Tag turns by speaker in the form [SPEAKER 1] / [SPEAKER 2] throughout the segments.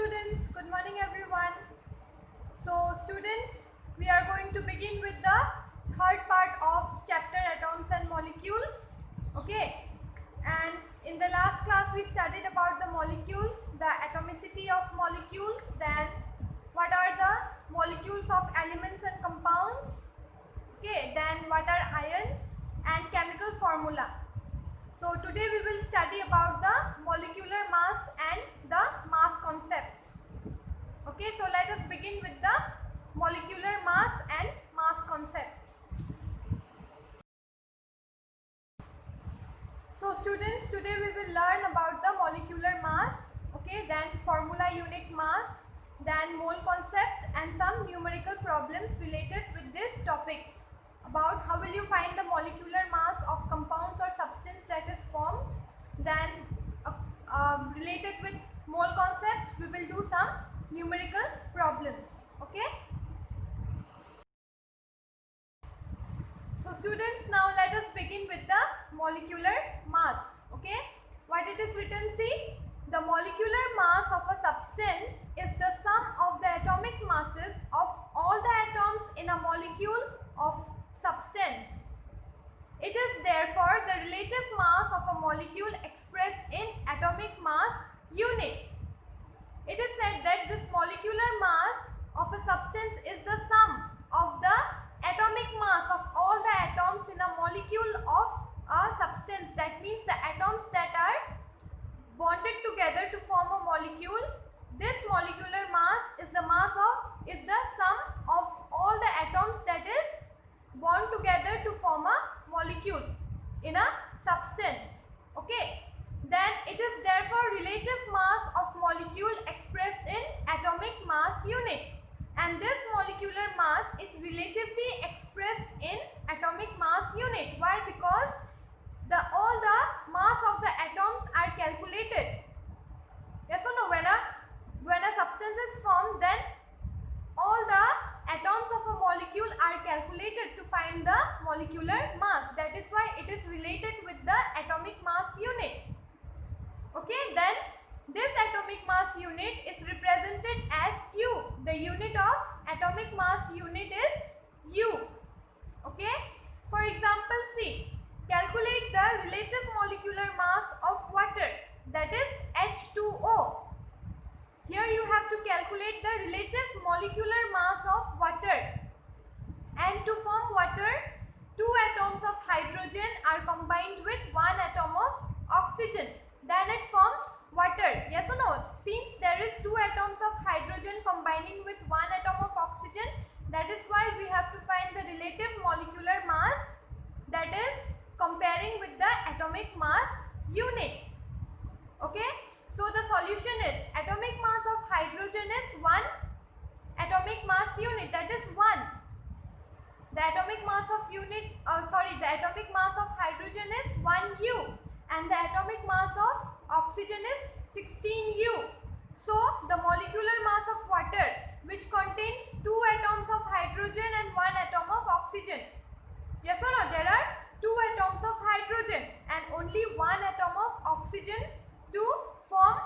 [SPEAKER 1] students, good morning everyone. So students, we are going to begin with the third part of chapter atoms and molecules. Okay, and in the last class we studied about the molecules, the atomicity of molecules, then what are the molecules of elements and compounds, okay, then what are ions and chemical formula. So today we will study about the molecular mass and the mass concept. Okay, so let us begin with the molecular mass and mass concept. So students, today we will learn about the molecular mass, okay, then formula unit mass, then mole concept and some numerical problems related with these topics. About how will you find the molecular mass of compounds or substance that is formed, then related with mole concept we will do some numerical problems. Okay, so students, now let us begin with the molecular mass. Okay, what it is written, see, the molecular mass of a substance is the sum of the atomic masses of all the atoms in a molecule of substance. It is therefore the relative mass of a molecule expressed in atomic mass unit. It is said that this molecular mass of a substance is the sum of the atomic mass of all the atoms in a molecule of a substance. That means the atoms that are bonded together to form a molecule. This molecular mass is the sum of all the atoms that is bond together to form a molecule in a substance. Okay, then it is therefore relative mass of molecule expressed in atomic mass unit, and this molecular mass is relatively expressed in atomic mass unit. Why? Because all the mass of the atoms are calculated. Yes or no? When a substance is formed, then all the atoms of a molecule are calculated to find the molecular mass. That is why it is related with the atomic mass unit. Okay, then this atomic mass unit is represented as U. The unit of atomic mass unit is U. Okay, for example, see, calculate the relative molecular mass of water, that is H2O. Here you have to calculate the relative molecular mass of water, and to form water, two atoms of hydrogen are combined with one atom of oxygen, then it forms water. Yes or no? Since there is two atoms of hydrogen combining with one atom of oxygen, that is why we have to find the relative molecular mass, that is comparing with the atomic mass unit. Okay, so the solution is atomic mass of hydrogen is 1 atomic mass unit, that is 1. The atomic mass of the atomic mass of hydrogen is 1U, and the atomic mass of oxygen is 16U. So the molecular mass of water, which contains 2 atoms of hydrogen and 1 atom of oxygen. Yes or no? There are 2 atoms of hydrogen and only 1 atom of oxygen to form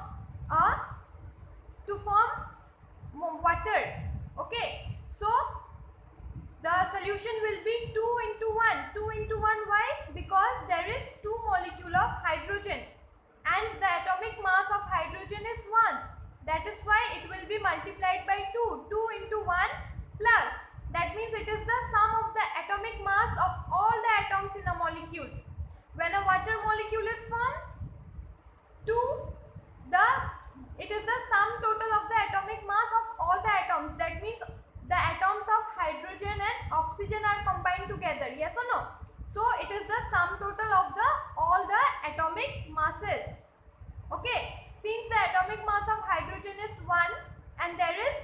[SPEAKER 1] water. Okay, so the solution will be 2 into 1. 2 into 1, why? Because there is 2 molecule of hydrogen and the atomic mass of hydrogen is 1. That is why it will be multiplied by 2. 2 into 1 plus. That means it is the sum of the atomic mass of all the atoms in a molecule. When a water molecule is formed, it is the sum total of the atomic mass of all the atoms. That means the atoms of hydrogen and oxygen are combined together. Yes or no? So it is the sum total of all the atomic masses. Okay, since the atomic mass of hydrogen is 1 and there is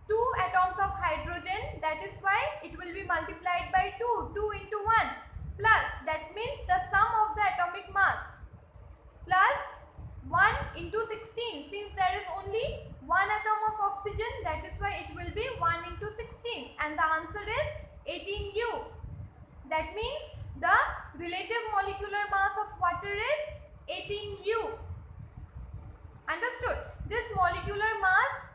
[SPEAKER 1] 2 atoms of hydrogen, that is why it will be multiplied by 2. 2 into 1 plus, that means the sum of the atomic mass, plus 1 into 16. Since there is only 1 atom of oxygen, that is why it will be 1 into 16, and the answer is 18U. That means the relative molecular mass of water is 18U. Understood? This molecular mass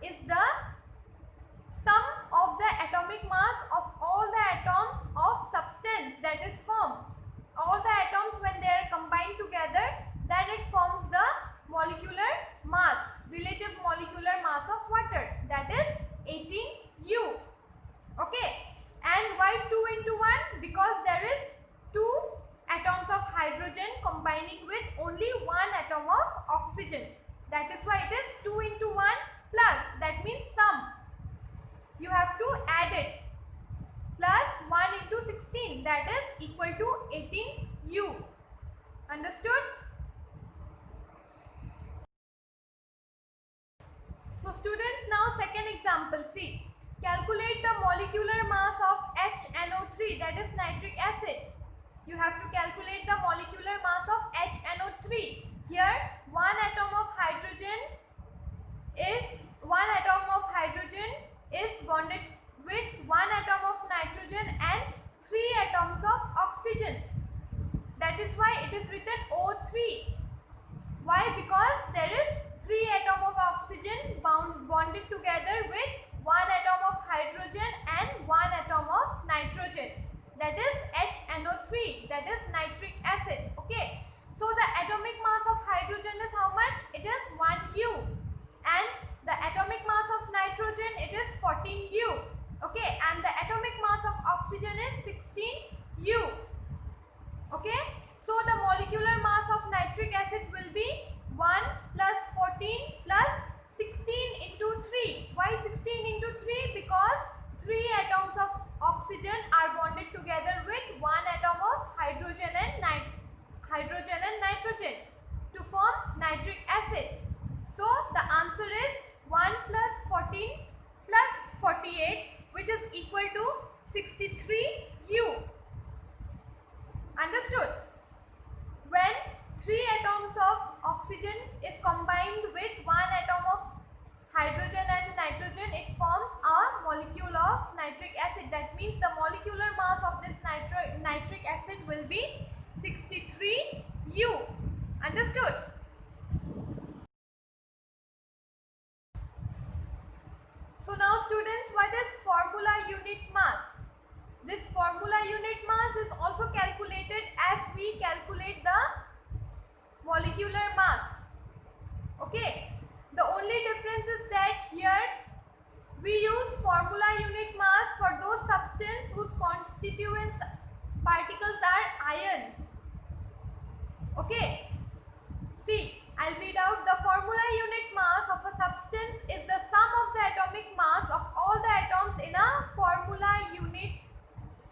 [SPEAKER 1] atoms of substance that is formed. All the atoms, when they are combined together, then it forms the molecular mass, relative molecular mass of water, that is 18U. Okay, and why 2 into 1? Because there is 2 atoms of hydrogen combining with only 1 atom of oxygen. That is why it is 2 into 1 plus, that means sum. You have to add it. Plus 1 into 16, that is equal to 18U. Understood? So students, now second example, see. Calculate the molecular mass of HNO3, that is nitric acid. You have to calculate the molecular mass of HNO3. Here, one atom of hydrogen is bonded with 1 atom of nitrogen and 3 atoms of oxygen. That is why it is written O3. Why? Because there is 3 atoms of oxygen bonded together with 1 atom of hydrogen and 1 atom of nitrogen. That is HNO3, that is nitric acid. Okay. So the atomic mass of hydrogen is how much? It is 1U. And the atomic mass of nitrogen, it is 14U. Okay. And the atomic mass of oxygen is 16U. Okay. So the molecular mass of nitric acid will be 1 plus 14 plus 16 into 3. Why 16 into 3? Because 3 atoms of oxygen are bonded together with 1 atom of hydrogen and nitrogen to form nitric acid. So the answer is 1 plus 14 plus 48, which is equal to 63U. Understood? When 3 atoms of oxygen is combined with 1 atom of hydrogen and nitrogen, it forms a molecule of nitric acid. That means the molecular mass of this nitric acid will be 63U. Understood? So now students, what is formula unit mass? This formula unit mass is also calculated as we calculate the molecular mass. Okay. The only difference is that here we use formula unit mass for those substances whose constituent particles are ions. Okay. See, I'll read out. The formula unit mass of a substance is the sum of the atomic mass of all the atoms in a formula unit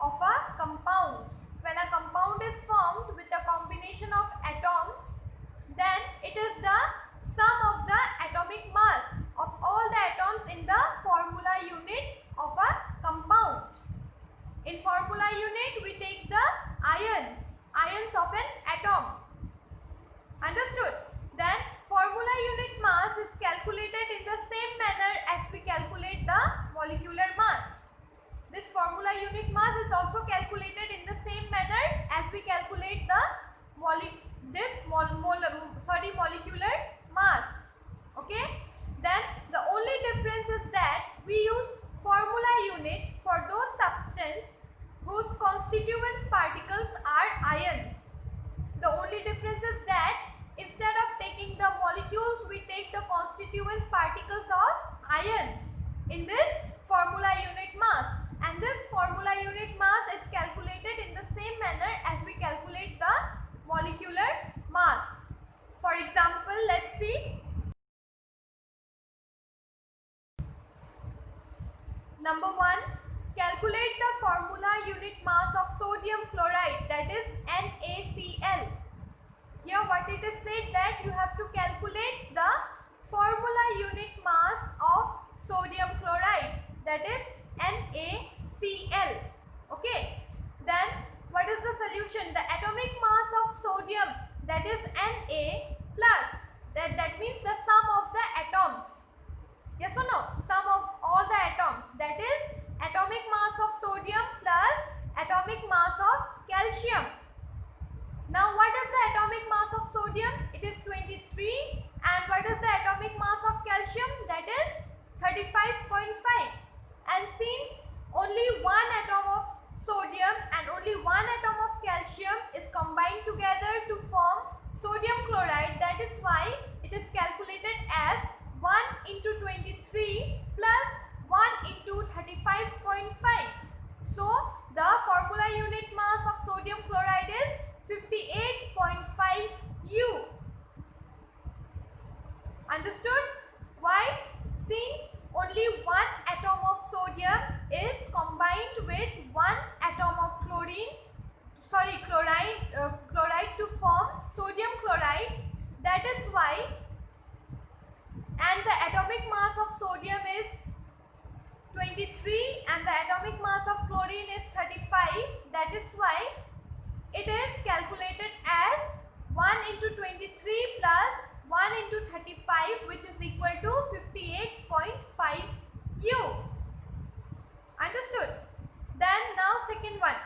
[SPEAKER 1] of a compound. When a compound is formed with a combination of atoms, then it is the sum of the atomic mass of all the atoms in the formula unit of a compound. In formula unit, we take the ions of an atom. Understood? Then formula unit mass is calculated in the same manner as we calculate the molecular mass. This formula unit mass is also calculated in the same manner as we calculate the molecular mass. Okay. Then the only difference is that we use formula unit for those substances whose constituent particles are ions. The only difference is that instead of taking the molecules, we take the constituent particles of ions in this formula unit mass. And this formula unit mass is calculated in the same manner as we calculate the molecular mass. For example, let's see. Number 1, calculate the formula unit mass of sodium chloride, that is NaCl. Here what it is said that you have to calculate the formula unit mass of sodium chloride, that is NaCl. Okay. Then what is the solution? The atomic mass of sodium, that is Na plus, that means the sum of the atoms. Yes or no? Sum of all the atoms, that is atomic mass of sodium plus atomic mass of calcium. Now what is the atomic mass of sodium? It is 23. And what is the Understood? Why? Since only one atom of sodium is combined with one atom of chloride to form sodium chloride. That is why, and the atomic mass of sodium is 23 and the atomic mass of chlorine is 35. That is why it is calculated as 1 into 23 plus 1 into 35, which is equal to 58.5 U. Understood? Then now second one.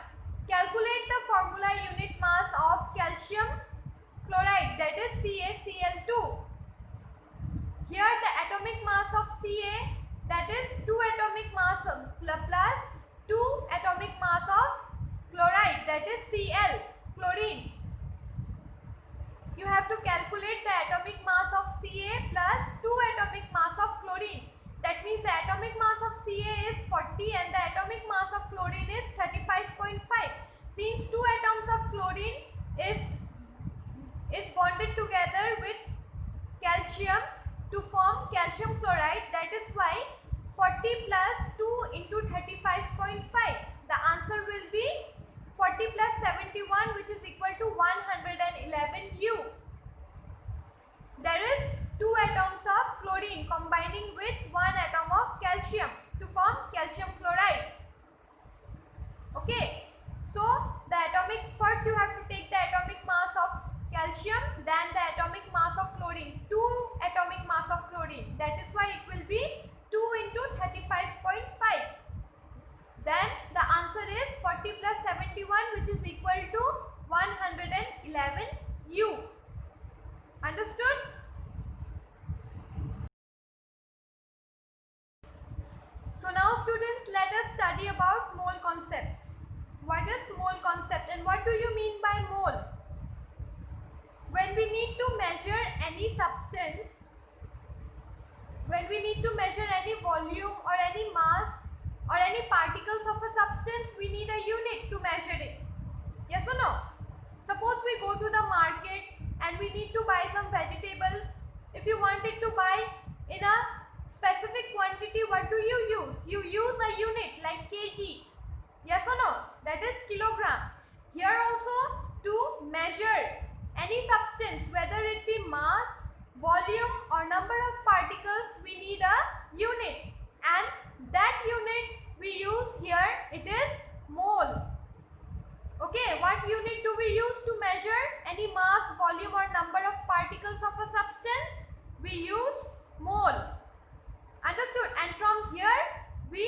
[SPEAKER 1] Calculate the formula unit mass of calcium chloride, that is CaCl2. Here the atomic mass of Ca, that is 2 atomic mass plus 2 atomic mass of chloride, that is Cl, chlorine. You have to calculate the atomic mass of Ca plus 2 atomic mass of chlorine. That means the atomic mass of Ca is 40 and the atomic mass of chlorine is 35.5. Since 2 atoms of chlorine is bonded together with calcium to form calcium chloride, that is why 40 plus 2 into 35.5. The answer will be 40 plus 71, which is equal to 111 U. There is 2 atoms of chlorine combining with 1 atom of calcium to form calcium chloride. Okay. So the first you have to take the atomic mass of calcium, then the atomic mass of chlorine, 2 atomic mass of chlorine. That is why it will be 2 into 35.5. Then the answer is 40 plus 71, which is equal to 111 U. Understood? So now students, let us study about mole concept. What is mole concept and what do you mean by mole? When we need to measure any substance, when we need to measure any volume or any mass or any particles of a substance, we need a unit to measure it. Yes or no? Suppose we go to the market and we need to buy some vegetables. If you wanted to buy in a specific quantity, what do you use? You use a unit like kg. Yes or no? That is kilogram. Here also, to measure any substance, whether it be mass, volume or number of particles, we need a unit. And that unit we use here, it is mole. Okay, what unit do we use to measure any mass, volume or number of particles of a substance? We use mole. Understood? And from here we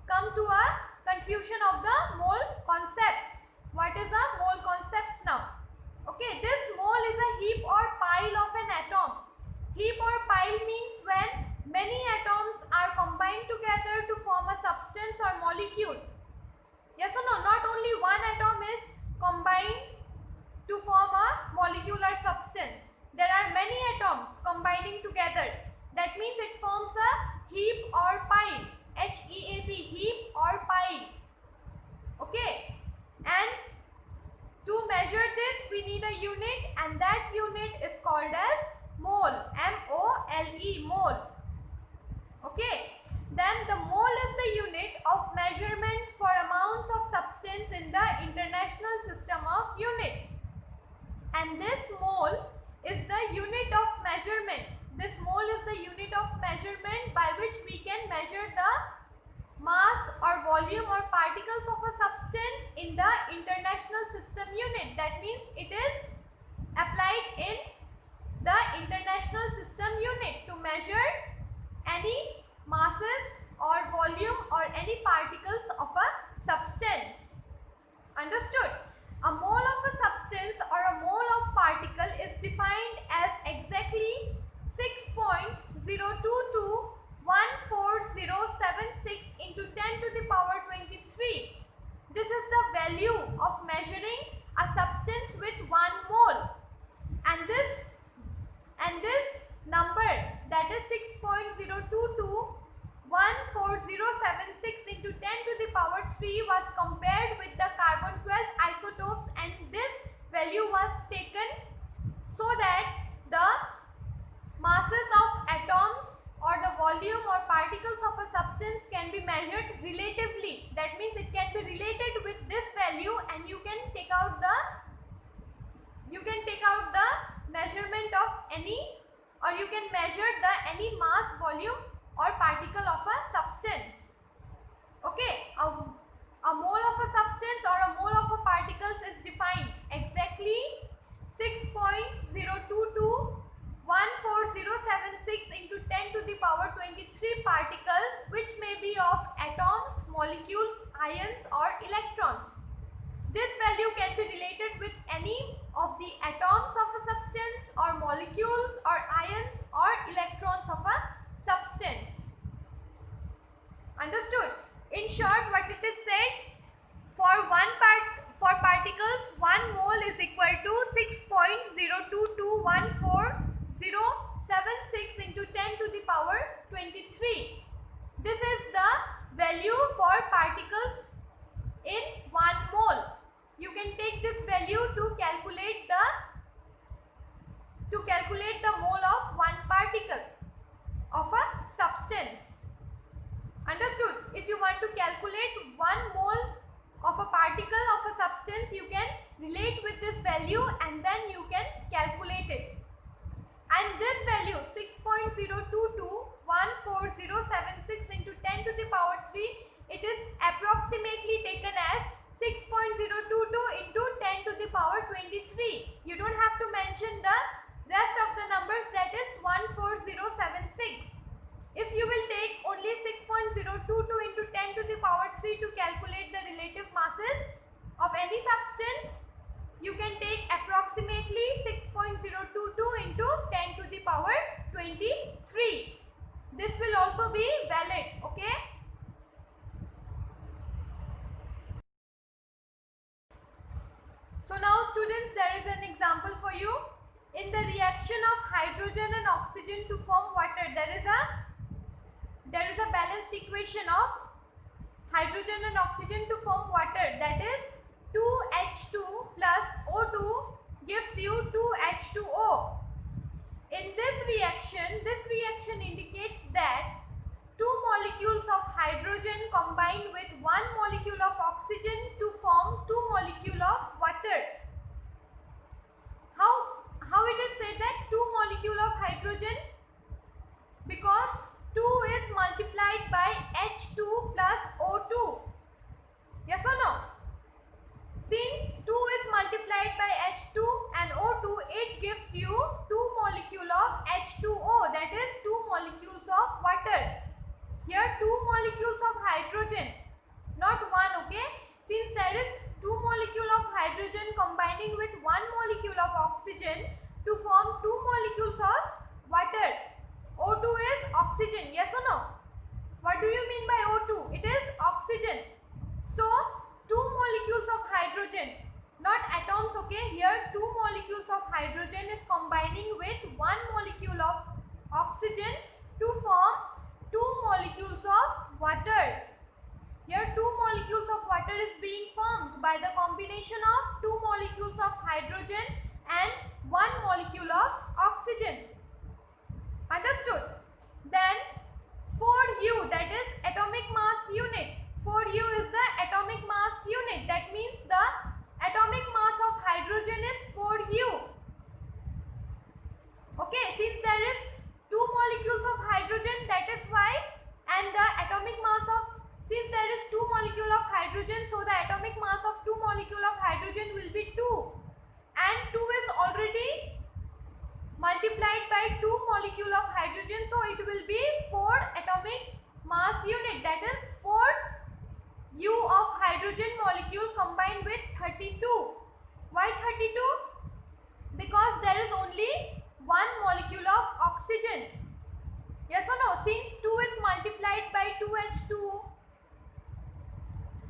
[SPEAKER 1] come to a conclusion of the mole concept. What is a mole concept now? Okay, this mole is a heap or pile of an atom. Heap or pile means when many atoms are combined together to form a substance or molecule. Yes or no? Not only one atom is combined to form a molecular substance. There are many atoms combining together. That means it forms a heap or pile. H-E-A-P, heap or pile. Okay. And to measure this, we need a unit, and that unit is called as mole. M-O-L-E, mole. Okay. Then the mole is the unit of measurement for amounts of substance in the International System of Unit. And this mole is the unit of measurement. This mole is the unit of measurement by which we can measure the mass or volume or particles of a substance in the International System Unit. That means it is applied in the International System Unit to measure any masses or volume or any particles of a substance. Understood? A mole of a substance or a mole of particle is defined as exactly 6.022140076 into 10 to the power 23. This is the value of measuring a substance with 1 mole. And this number, that is 6.022140076 into 10 to the power 3, was compared with the carbon 12 isotopes, and this value was taken so that the masses of measured relatively. That means it can be related with this value, and you can take out the measurement of any, or you can measure the any mass, volume or particle of a substance. Okay, a mole of a substance or a mole of a particles is defined exactly 6.022140076 into 10 to the power 23 particles, which may be of atoms, molecules, ions or electrons. This value can be related with any of the atoms of a substance or molecules or ions or electrons of a substance. Understood? In short, what it is said, for particles, 1 mole is equal to 6.022140076 into 10 to the power 23. This is the value for particles in 1 mole. You can take this value to calculate the mole of 1 particle of a substance. Understood? If you want to calculate 1 mole of a particle of a substance, you can relate with this value and then you can calculate it. And this value 6.022140076 into 10 to the power 3, it is approximately taken as 6.022 into 10 to the power 23. You don't have to mention the rest of the numbers, that is 14076. If you will take only 6.022 into 10 to the power 3 to calculate the relative masses of any substance, you can take approximately 6.022 into 10 to the power 23. This will also be valid, okay? So now students, there is an example for you. In the reaction of hydrogen and oxygen to form water, there is a balanced equation of hydrogen and oxygen to form water, that is 2H2 plus O2 gives you 2H2O. In this reaction indicates that 2 molecules of hydrogen combine with 1 molecule of oxygen to form 2 molecules of water. How it is said that 2 molecule of hydrogen? Because 2 is multiplied by H2 plus O2. Yes or no? Since 2 is multiplied by H2 and O2, it gives you 2 molecule of H2O, that is 2 molecules of water. Here 2 molecules of hydrogen, not 1, okay? Since there is 2 molecule of hydrogen combining with 1 molecule of oxygen to form 2 molecules of water. O2 is oxygen, yes or no? What do you mean by O2? It is oxygen. So 2 molecules of hydrogen, not atoms, okay? Here 2 molecules of hydrogen is combining with 1 molecule of oxygen to form 2 molecules of water. Here 2 molecules of water is being formed by the combination of 2 molecules of hydrogen and 1 molecule of oxygen. Understood? Then 4U, that is atomic mass unit. 4U is the atomic mass unit. That means the atomic mass of hydrogen is 4U. Okay, since there is 2 molecules of hydrogen, that is why, and the atomic mass of, since there is 2 molecule of hydrogen, so the atomic mass of 2 molecule of hydrogen will be 2. And 2 is already multiplied by 2 molecule of hydrogen, so it will be 4 atomic mass unit, that is 4 U of hydrogen molecule combined with 32. Why 32? Because there is only 1 molecule of oxygen. Yes or no? Since 2 is multiplied by 2H2,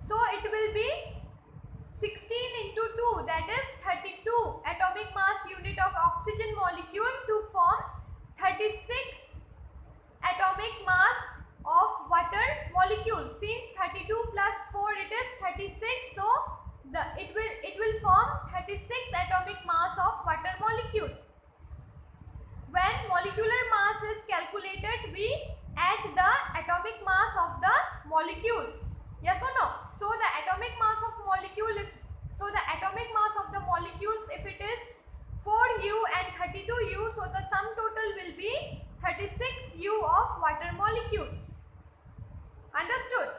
[SPEAKER 1] so it will be 16 into 2, that is 32 atomic mass unit of oxygen molecule to form 36 atomic mass of water molecule. Since 32 plus 4 it is 36, so it will form 36 atomic few of water molecules. Understood?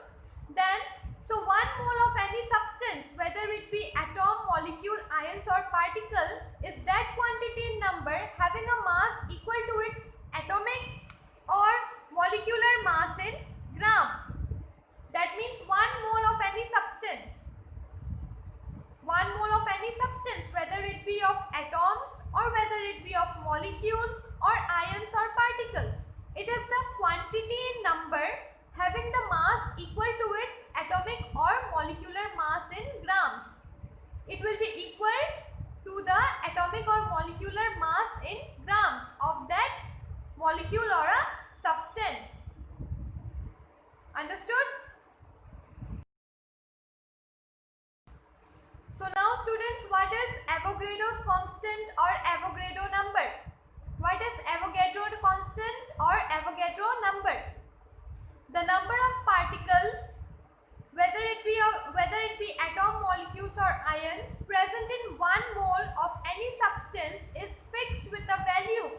[SPEAKER 1] Then, so 1 mole of any substance, whether it be atom, molecule, ions or particle, is that quantity in number having a mass equal to its atomic or molecular mass in gram. That means 1 mole of any substance. 1 mole of any substance, whether it be of atoms or whether it be of molecules or ions or particles. It is the quantity in number having the mass equal to its atomic or molecular mass in grams. It will be equal to the atomic or molecular mass in grams of that molecule or a substance. Understood? So now students, what is Avogadro's constant or Avogadro number? What is Avogadro constant or Avogadro number? The number of particles, whether it be atom, molecules or ions present in 1 mole of any substance is fixed with a value,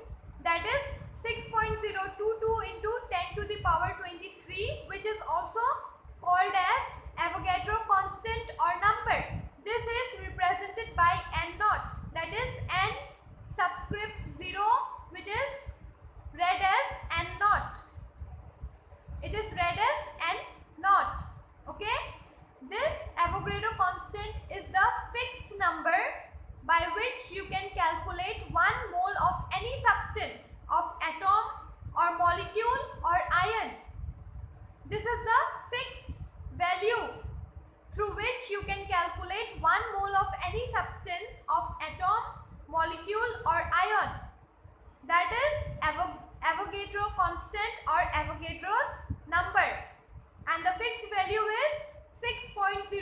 [SPEAKER 1] that is 6.022 into 10 to the power 23, which is also called as Avogadro constant or number. This is represented by N naught, that is N subscript 0, which is read as N naught. It is read as N naught. Okay. This Avogadro constant is the fixed number by which you can calculate 1 mole of any substance of atom or molecule or ion. This is the fixed value through which you can calculate 1 mole of any substance of atom, molecule or ion. That is Avogadro constant or Avogadro's number. And the fixed value is 6.022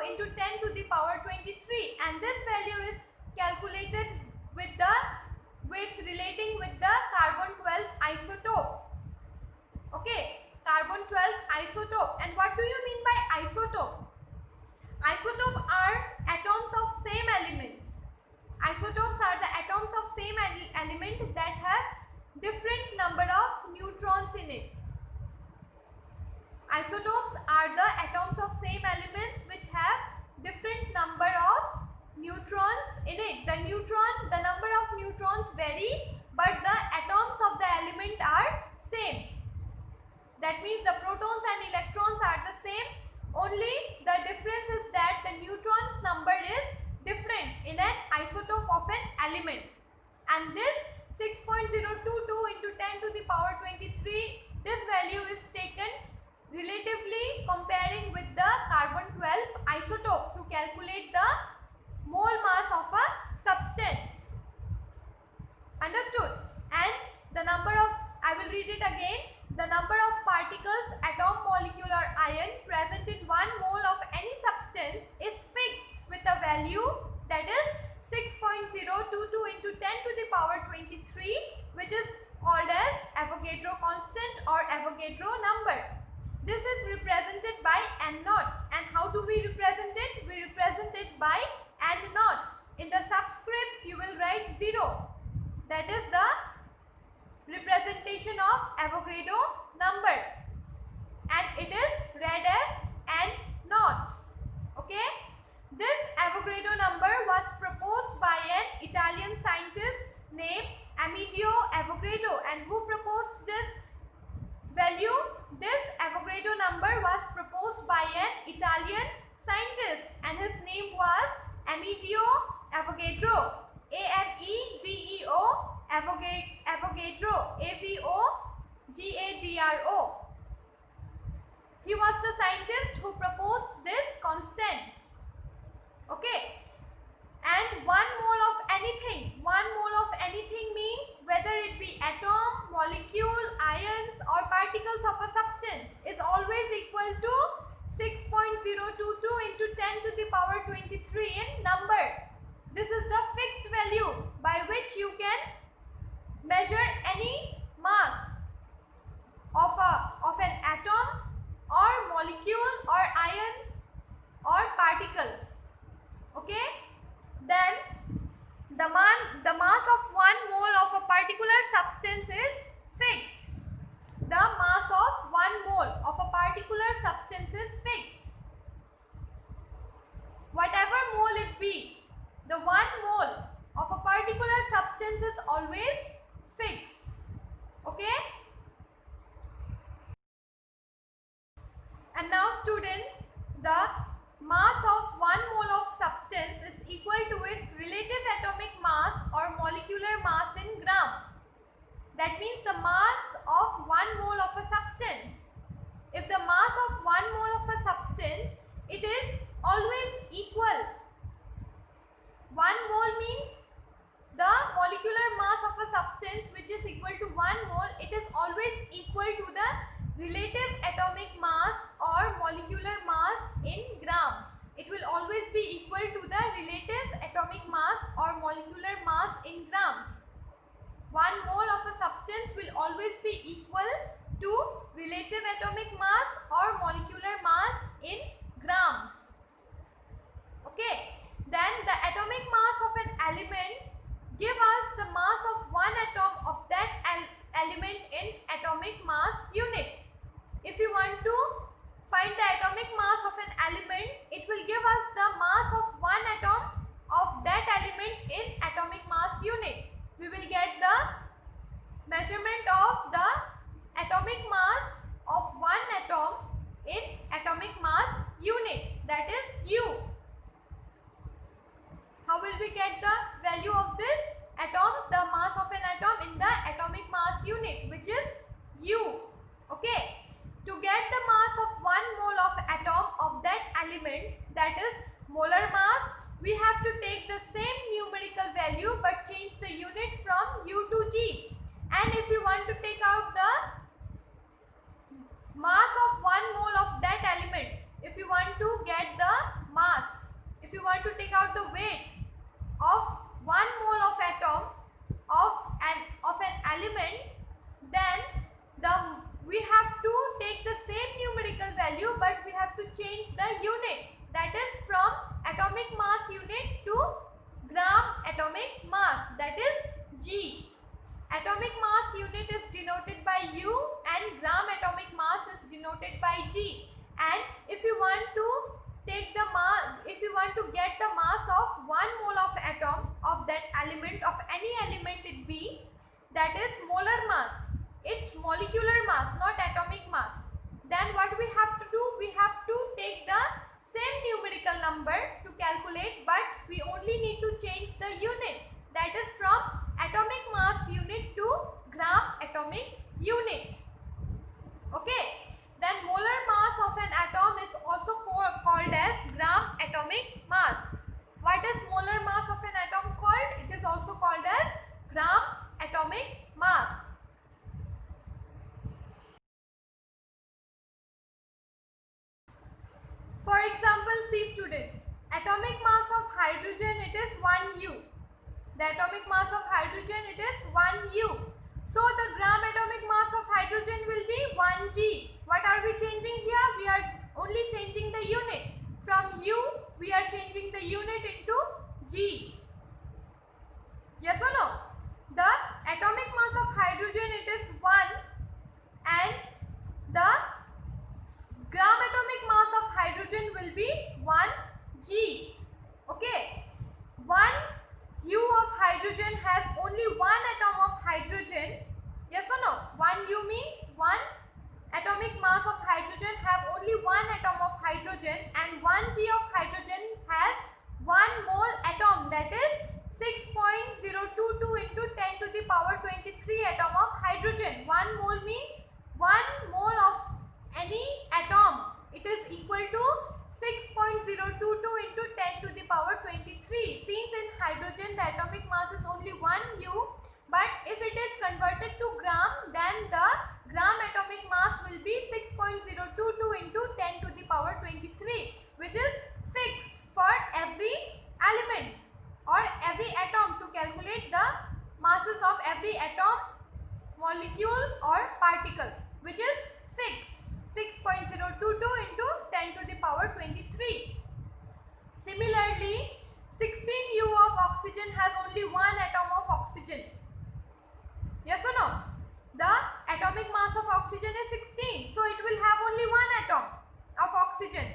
[SPEAKER 1] into 10 to the power 23. And this value is calculated relating with the carbon 12 isotope. Okay, carbon 12 isotope. And what do you mean by isotope? Isotopes are atoms of same element. Isotopes are the atoms of same element that have different number of neutrons in it. Isotopes are the atoms of same elements which have different number of neutrons in it. The number of neutrons vary, but the atoms of the element are same. That means the protons and electrons are the same, only the difference is that the neutrons number is different in an isotope of an element. And this 6.022 into 10 to the power 23, this value is taken relatively comparing with the carbon 12 isotope to calculate the mole mass of a substance. Understood? And the number of, I will read it again, the number of particles, atom, molecule or ion present in 1 mole of any substance is fixed with a value, that is 6.022 into 10 to the power 23, which is called as Avogadro constant or Avogadro number. This is represented by N naught. And how do we represent it? We represent it by N naught. In the subscript, you will write 0. That is the representation of Avogadro number. And it is read as N naught. Okay. This Avogadro number was proposed by an Italian scientist named Amedeo Avogadro. And who proposed this value? This Avogadro number was proposed by an Italian scientist and his name was Amedeo Avogadro. A-M-E-D-E-O Avogadro. A-V-O-G-A-D-R-O. He was the scientist who proposed this constant. Okay. And 1 mole of anything. 1 mole of anything means whether it be atom, molecule, ions or particles of a substance is always equal to 6.022 into 10 to the power 23 in number. This is the fixed value by which you can measure any mass of an atom or molecule or ions or particles. Okay. Then the mass of 1 mole of a particular substance is fixed. And now students, the mass of one mole of substance is equal to its relative atomic mass or molecular mass in gram. That means the mass of one mole of a substance. If the mass of one mole of a substance, it is always equal. One mole means the molecular mass of a substance which is equal to 1 mole. It is always equal to the relative atomic mass or molecular mass in grams. It will always be equal to the relative atomic mass or molecular mass in grams. 1 mole of a substance will always be equal to relative atomic mass or molecular mass in grams. Okay. Then the atomic mass of an element give us the mass of one atom of that element in atomic mass unit. If you want to find the atomic mass of an element, it will give us the mass of one atom of that element in atomic mass unit. We will get the measurement of the atomic mass of one atom in atomic mass unit, that is U. How will we get the value of this atom, the mass of an atom in the atomic mass unit, which is U. Okay. To get the mass of one mole of atom of that element, that is molar mass, we have to take the same numerical value but change the unit from U to G. And if we want to take out the mass of one mole of that element, if you want to get the mass, if you want to take out the weight of one mole of atom of an element, then we have to take the same numerical value but we have to change the unit, that is from atomic mass unit to gram atomic mass, that is G. Atomic mass unit is denoted by U and gram atomic mass is denoted by G. And if you want to take the mass, if you want to get the mass of one mole of atom of that element, of any element it be, that is molar mass. It's molecular mass, not atomic mass. Then what we have to do, we have to take the same numerical number to calculate, but we only need to change the unit, that is from atomic mass unit to gram atomic unit. Okay. Then molar mass of an atom is also called as gram atomic mass. What is molar mass of an atom called? It is also called as gram atomic mass. For example, see students, atomic mass of hydrogen, it is 1 U. The atomic mass of hydrogen, it is 1 U. So the gram atomic mass of hydrogen will be 1 G. What are we changing here? We are only changing the unit. From U, we are changing the unit into G. Yes or no? The atomic mass of hydrogen, it is 1 and the gram atomic mass of hydrogen will be 1 G. Okay. 1 U of hydrogen has only one atom of hydrogen. Yes or no? 1 U means 1 atomic mass of hydrogen have only one atom of hydrogen, and 1 G of hydrogen has 1 mole atom, that is 6.022 into 10 to the power 23 atom of hydrogen. 1 mole means 1 mole of any atom. It is equal to 6.022 into 10 to the power 23. Since in hydrogen the atomic mass is only 1 U, but if it is converted to gram, then the gram atomic mass will be 6.022 into 10 to the power 23, which is fixed for every element or every atom. To calculate the masses of every atom, molecule or particle, which is fixed, 6.022 into 10 to the power 23. Similarly, 16 U of oxygen has only one atom of oxygen. Yes or no? The atomic mass of oxygen is 16. So it will have only one atom of oxygen.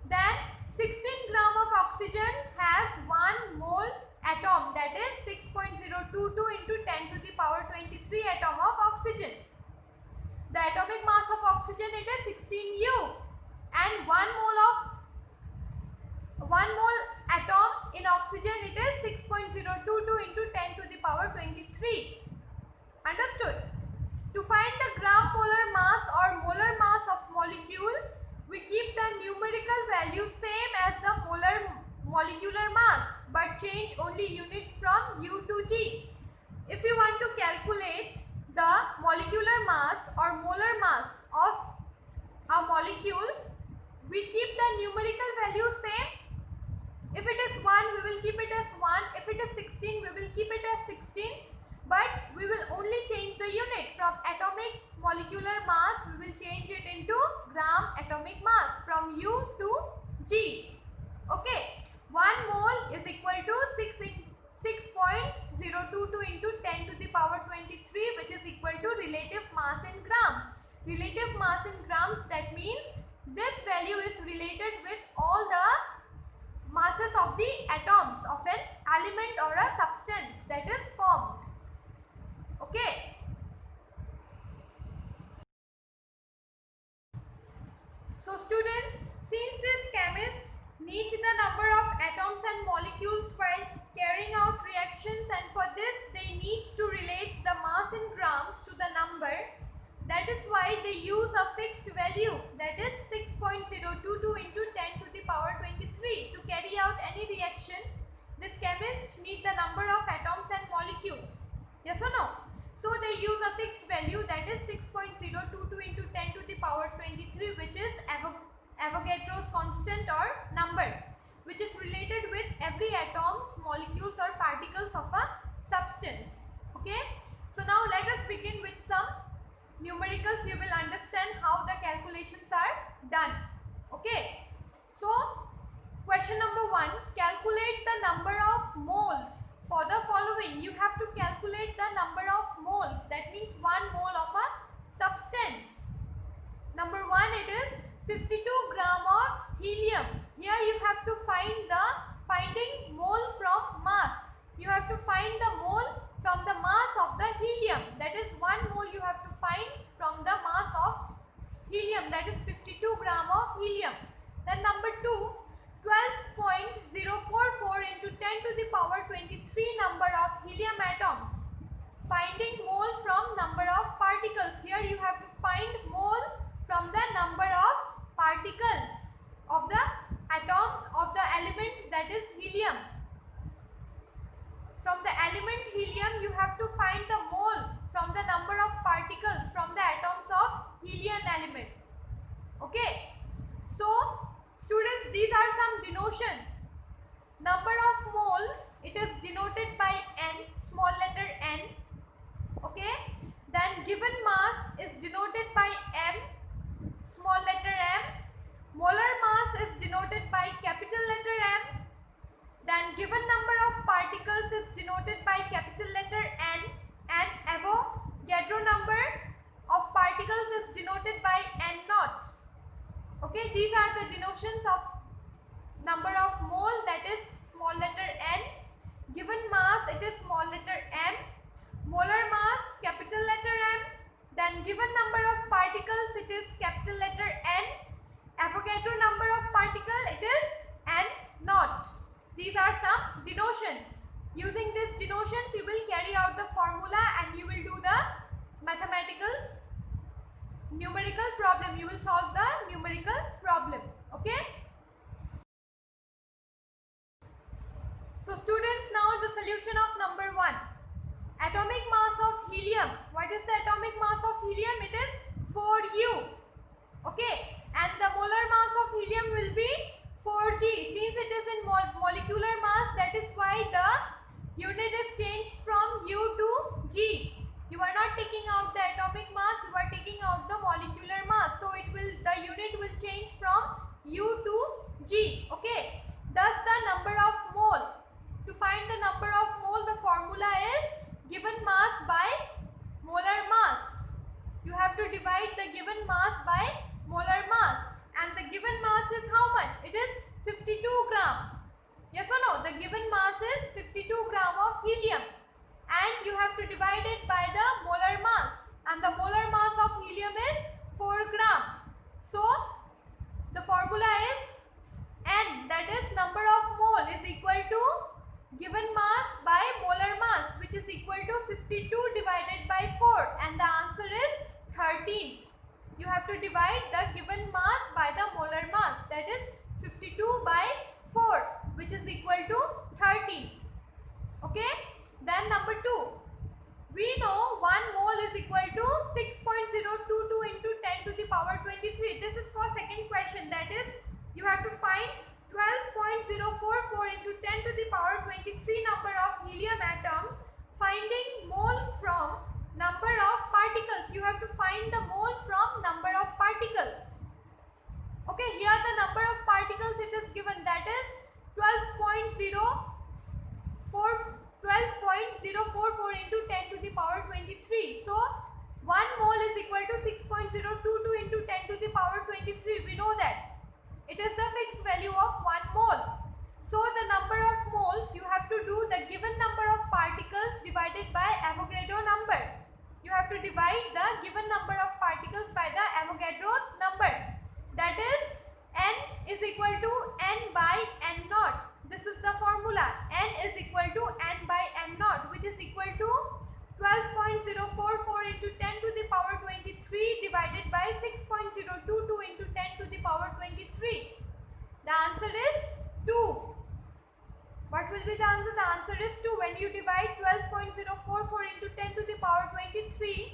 [SPEAKER 1] Then 16 gram of oxygen has 1 mole atom, that is 6.022 into 10 to the power 23 atom of oxygen. The atomic mass of oxygen, it is 16 U. and 1 mole atom in oxygen, it is 6.022 into 10 to the power 23. Understood? To find the gram molar mass or molar mass of molecule, we keep the numerical value same as the molecular mass but change only unit from U to G. If you want to calculate the molecular mass or molar mass of a molecule, we keep the numerical value same. If it is 1, we will keep it as 1. If it is 16, we will keep it as 16. But we will only change the unit from atomic molecular mass, we will change it into gram atomic mass from U to G. Okay, 1 mole is equal to 6.022 into 10 to the power 23, which is equal to relative mass in grams. Relative mass in grams, that means this value is related with all the masses of the atoms of an element or a substance that is formed. Okay. So students, since this chemist needs the number of atoms and molecules while carrying out reactions, and for this they need to relate the mass in grams to the number, that is why they use a fixed value, that is 6.022 into 10 to the power 23. To carry out any reaction, this chemist needs the number of atoms and molecules. Yes or no? So they use a fixed value, that is 6.022 into 10 to the power 23, which is Avogadro's constant or number, which is related with every atoms, molecules or particles of a substance. Okay. So now let us begin with some numericals. You will understand how the calculations are done. Okay. So question number 1, calculate the number of moles. For the following, you have to calculate the number of moles. That means 1 mole of a substance. Number 1, it is 52 gram of helium. Here you have to finding mole from mass. You have to find the mole from the mass of the helium. That is 1 mole you have to find from the mass of helium. That is 52 gram of helium. Then number 2, 12.044 into 10 to the power 23 number of helium atoms. Finding mole from number of particles. Here you have to find mole from the number of particles of the atom of the element, that is helium. From the element helium, you have to find the mole from the number of particles from the atoms of helium element. Okay. So students, these are some denotions. Number of moles, it is denoted by N, small letter N. Okay. Then given mass is denoted by M, small letter m. Molar mass is denoted by capital letter M. Then given number of particles is denoted by capital letter N, and Avogadro number of particles is denoted by N naught. Okay, these are the denotions of number of mole, that is small letter n. Given mass, it is small letter m. Molar mass, capital letter M. Then given number of particles, it is capital letter N. Avogadro number of particle, it is N naught. These are some denotions. Using these denotions, you will carry out the formula and you will do the numerical problem. You will solve the numerical problem. Okay. So students, now the solution of number 1. Atomic mass of helium. What is the atomic mass of helium? It is 4U. Okay. And the molar mass of helium will be 4G. Since it is in molecular mass, that is why the unit is changed from U to G. You are not taking out the atomic mass, you are taking out the molecular mass. So the unit will change from U to G. Okay. Thus the number of mole. To find the number of mole, the formula is given mass by molar mass. You have to divide the given mass by molar mass. And the given mass is how much? It is 52 gram. Yes or no? The given mass is 52 gram of helium. And you have to divide it by the molar mass. And the molar mass of helium is 4 gram. So, the to divide the given mass by the molar mass, that is 52 by 4, which is equal to 13. Okay. Then number 2. We know 1 mole is equal to 6.022 into 10 to the power 23. This is for second question, that is you have to find 12.044 into 10 to the power 23 number of helium atoms. Finding mole from number of particles. You have to find the mole from number of particles. Okay, here the number of particles it is given, that is 12.044 into 10 to the power 23. So 1 mole is equal to 6.022 into 10 to the power 23. We know that. It is the fixed value of 1 mole. So the number of moles, you have to do the given number of particles divided by Avogadro number. You have to divide the given number of particles by the Avogadro's number. That is n is equal to n by n naught. This is the formula. N is equal to n by n naught, which is equal to 12.044 into 10 to the power 23 divided by 6.022 into 10 to the power 23. The answer is 2. What will be the answer? The answer is 2. When you divide 12.044 into 10 to the power 23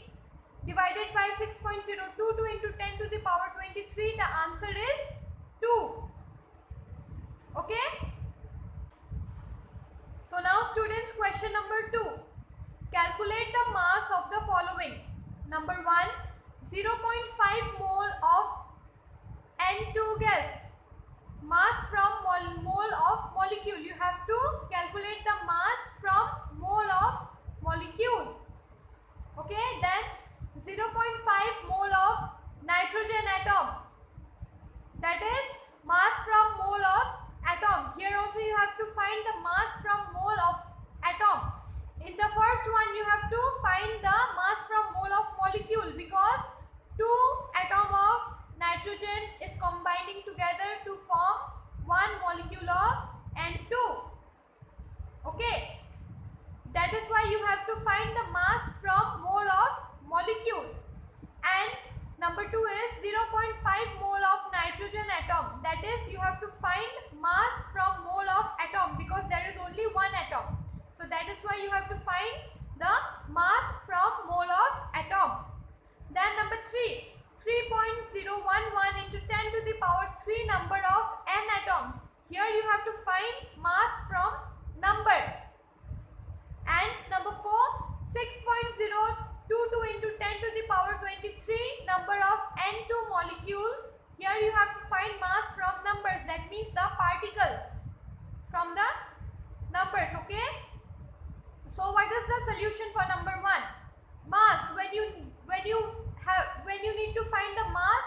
[SPEAKER 1] divided by 6.022 into 10 to the power 23, the answer is 2. Okay. So now students, question number 2. Calculate the mass of the following. Number 1, 0.5 mole of N2 gas. Mass from mole of molecule. You have to calculate the mass from mole of molecule. Okay. Then 0.5 mole of nitrogen atom. That is mass from mole of atom. Here also you have to find the mass from mole of atom. In the first one you have to find the mass from mole of molecule, because 2 atom of nitrogen is combining together to form 1 molecule of N2. Okay. That is why you have to find the mass from mole of molecule. And number 2 is 0.5 mole of nitrogen atom. That is, you have to find mass from mole of atom, because there is only 1 atom. So that is why you have to find the mass from mole of atom. Then number 3, 3.011 into 10 to the power 3 number of n atoms. Here you have to find mass from number. And number 4, 6.022 into 10 to the power 23 number of N2 molecules. Here you have to find mass from numbers. That means the particles from the numbers. Okay. So what is the solution for number 1? Mass. When you need to find the mass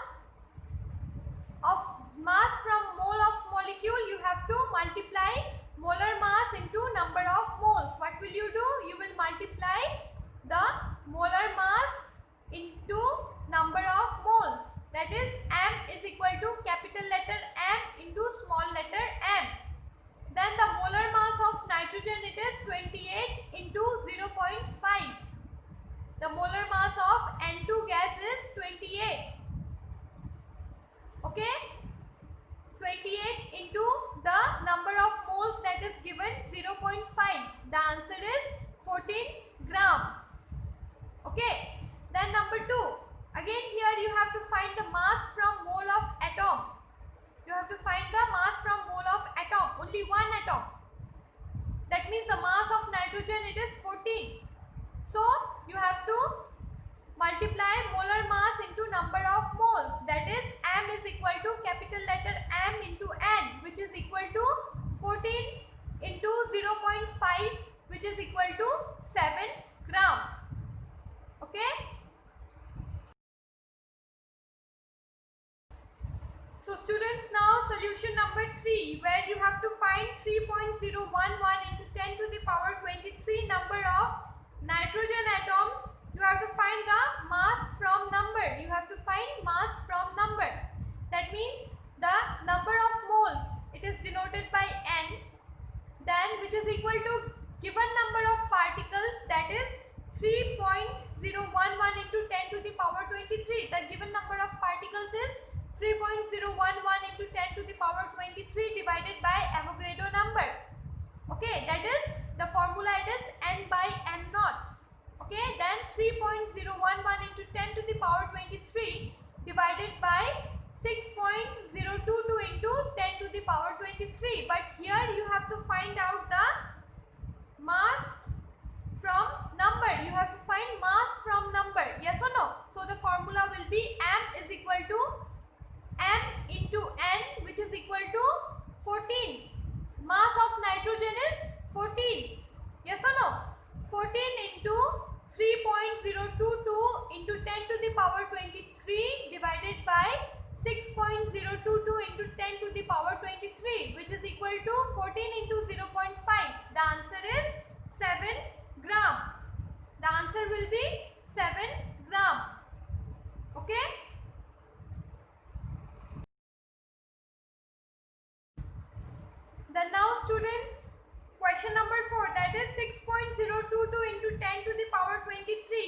[SPEAKER 1] from mole of molecule, you have to multiply molar mass into number of moles. What will you do? You will multiply the molar mass into number of moles. That is, m is equal to capital letter M into small letter m. Then the molar mass of nitrogen, it is 28 into 0.5. The molar mass of N2 gas is 28. Okay. 28 into the number of moles, that is given 0.5. The answer is 14 gram. Okay. Then number 2. Again here you have to find the mass from mole of atom. You have to find the mass from mole of atom. Only 1 atom. That means the mass of nitrogen, it is 14. So you have to multiply molar mass into number of moles. That is, m is equal to capital letter M into n, which is equal to 14 into 0.5, which is equal to 7 gram. Okay. So students, now solution number 3, where you have to find 3.011 into 10 to the power 23 number of nitrogen atoms. You have to find the mass from number. You have to find mass from number. That means the number of moles, it is denoted by n, then which is equal to given number of particles, that is 3.011 into 10 to the power 23. The given number of particles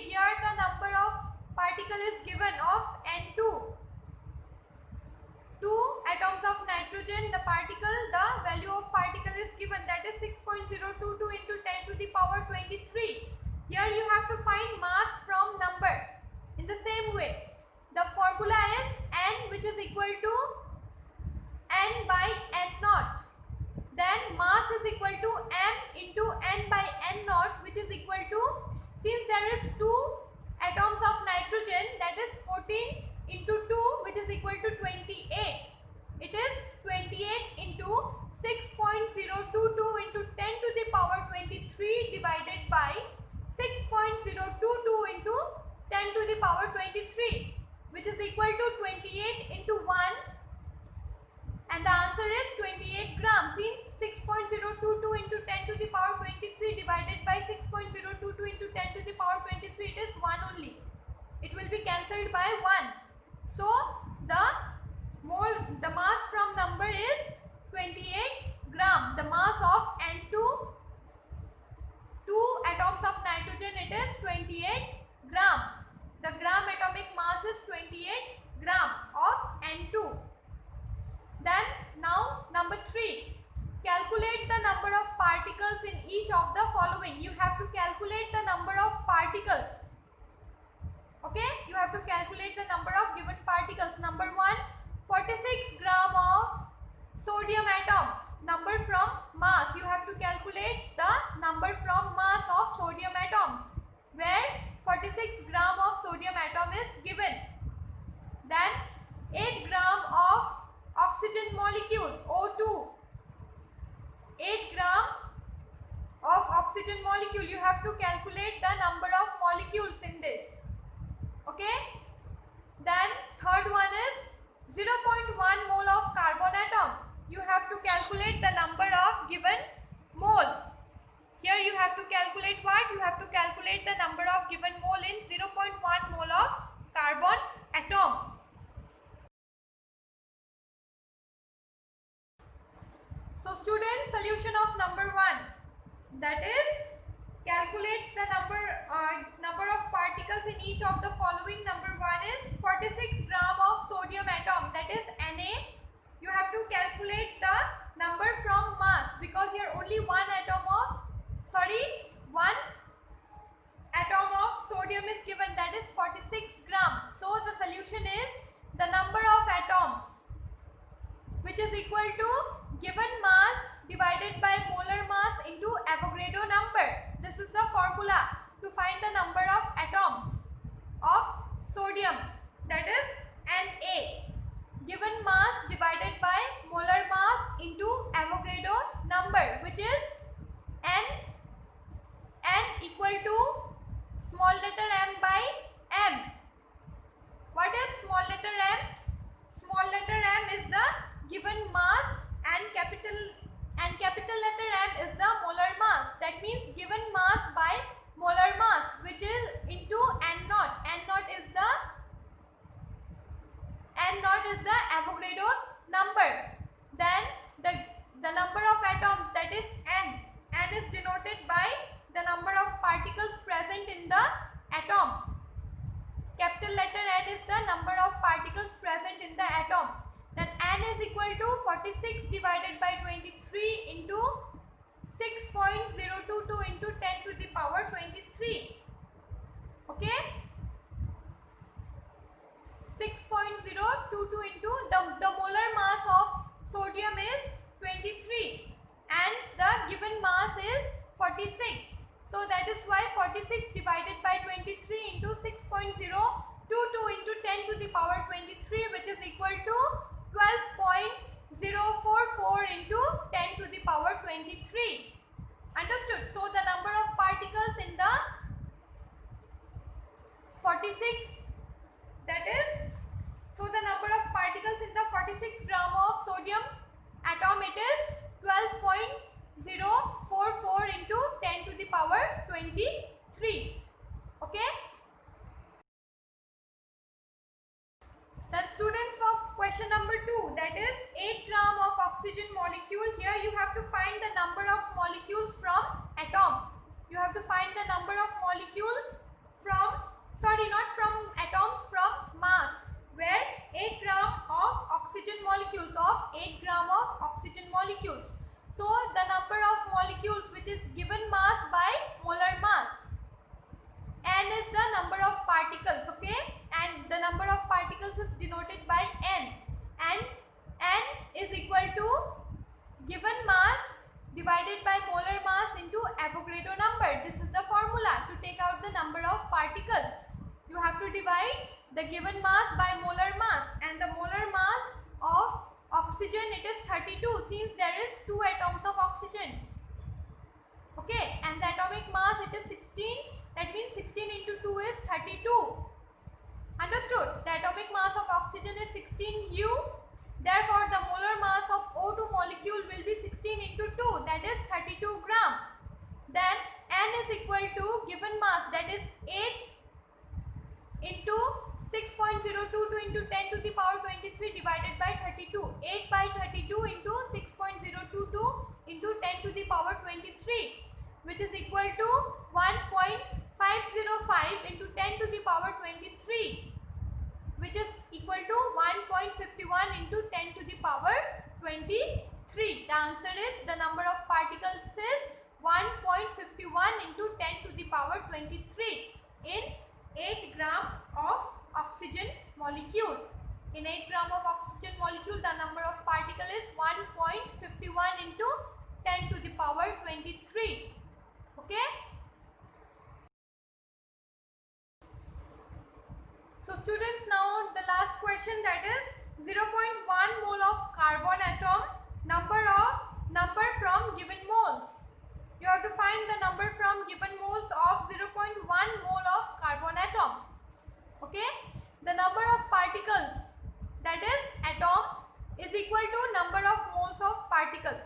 [SPEAKER 1] here the number of particle is given of N2. 2 atoms of nitrogen, the value of particle is given, that is 6.022 into 10 to the power 23. Here you have to find mass from number. In the same way, the formula is N, which is equal to N by N naught. Then mass is equal to M into N by N naught, which is equal to, since there is 2 atoms of nitrogen, that is 14 into 2, which is equal to 28. It is 28 into 6.022 into 10 to the power 23 divided by 6.022 into 10 to the power 23, which is equal to 28 into 1, and the answer is 28 grams. Since 6.022 into 10 to the power 23 divided by 6.022 into 10 to the power 23, it is 1 only. It will be cancelled by 1. So the mass from number is 28 gram. The mass of N2, 2 atoms of nitrogen, it is 28 gram. The gram atomic mass is 28 gram of N2. Then now number 3. Calculate the number of particles in each of the following. You have to calculate the number of particles. Okay, you have to calculate the number of given particles. Number 1, 46 gram of sodium atom. Number from mass. You have to calculate the number from mass of sodium atoms, where 46 gram of sodium atom is given. Then 8 gram of oxygen molecule, O2. 8 gram of oxygen molecule. You have to calculate the number of molecules in this. Okay. Then third one is 0.1 mole of carbon atom. You have to calculate the number of given mole. Here you have to calculate what? You have to calculate the number of given mole in 0.1 mole of carbon atom. So students, solution of number 1, that is calculate the number of particles in each of the following. Number 1 is 46 gram of sodium atom, that is Na. You have to calculate the number from mass, because here only one atom of sodium is given, that is 46 gram. So the solution is the number of atoms, which is equal to given mass divided by molar mass into Avogadro number. This is the formula to find the number of atoms of sodium, that is Na. Given mass divided by molar mass into Avogadro number, which is N equal to small letter m by m. What is small letter m? Small letter m is the given mass and capital letter M is the molar mass. That means given mass by molar mass, which is into N naught. N naught is the Avogadro's number. Then the number of atoms, that is N. N is denoted by the number of particles present in the atom. Capital letter N is the number of particles present in the atom. Then N is equal to 46 divided by 23 into 6.022 into 10 to the power 23. Okay. 6.022 into the molar mass of sodium is 23 and the given mass is 46. So that is why 46 divided by 23 into 6.022 into 10 to the power 23, which is equal to 12.044 into 10 to the power 23. Understood? So the number of particles in the 46, that is, so the number of particles in the 46 gram of sodium atom, it is 12.044 into 10 to the power 23. Okay. Then students, for question number 2, that is 8 gram of oxygen molecule. Here you have to find the number of molecules from atom. You have to find the number of molecules from mass, where 8 gram of oxygen molecules So the number of molecules which is given mass by molar mass. N is the number of particles, okay, and the number of particles is denoted by N, and N is equal to given mass divided by molar mass into Avogadro number. This is the formula to take out the number of particles. You have to divide the given mass by molar mass, and the molar mass of oxygen, it is 32, since there is 2 atoms of oxygen, okay, and the atomic mass, it is 16. That means 16 into 2 is 32. Understood? The atomic mass of oxygen is 16U. Therefore, the molar mass of O2 molecule will be 16 into 2, that is 32 gram. Then N is equal to given mass, that is 8 into 6.022 into 10 to the power 23 divided by 32. 8 by 32 into 6.022 into 10 to the power 23, which is equal to 1.505 into 10 to the power 23, which is equal to 1.51 into 10 to the power 23. The answer is, the number of particles is 1.51 into 10 to the power 23 in 8 gram of oxygen molecule. In 8 gram of oxygen molecule, the number of particles is 1.51 into 10 to the power 23. Okay. So students, now the last question, that is 0.1 mole of carbon atom, number from given moles. You have to find the number from given moles of 0.1 mole of carbon atom. Okay. The number of particles, that is atom, is equal to number of moles of particles.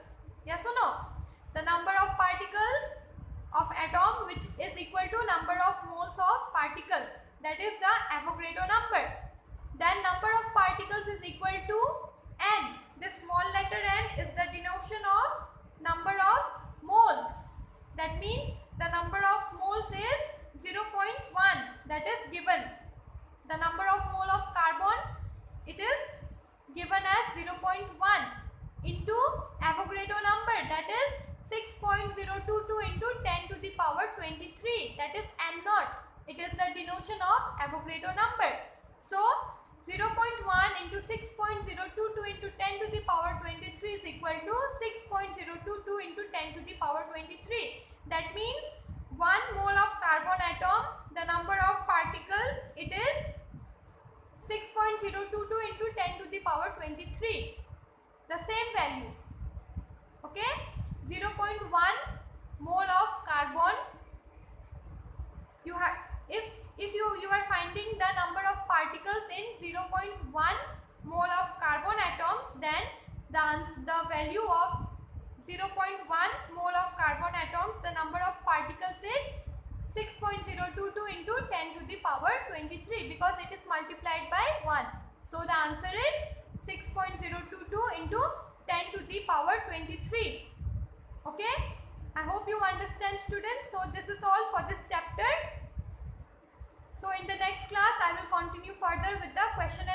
[SPEAKER 1] Yes or no? The number of particles of atom, which is equal to number of moles of particles, that is the Avogadro number. Then number of particles is equal to N. This small letter N is the denotation of number of moles. That means the number of moles is 0.1, that is given. The number of mole of carbon, it is given as 0.1 into Avogadro number, that is 6.022 into 10 to the power 23, that is N naught. It is the denotation of Avogadro number. So 0.1 into 6.022 into 10 to the power 23 is equal to 6.022 into 10 to the power 23. That means 1 mole of carbon atom, the number of particles, it is 6.022 into 10 to the power 23. The same value. Okay. 0.1 mole of carbon. You have, if you are finding the number of particles in 0.1 mole of carbon atoms, then the value of 0.1 mole of carbon atoms, the number of particles is 6.022 into 10 to the power 23, because it is multiplied by 1. So the answer is 6.022 into 10 to the power 23. Okay. I hope you understand, students. So this is all for this chapter. So in the next class, I will continue further with the question and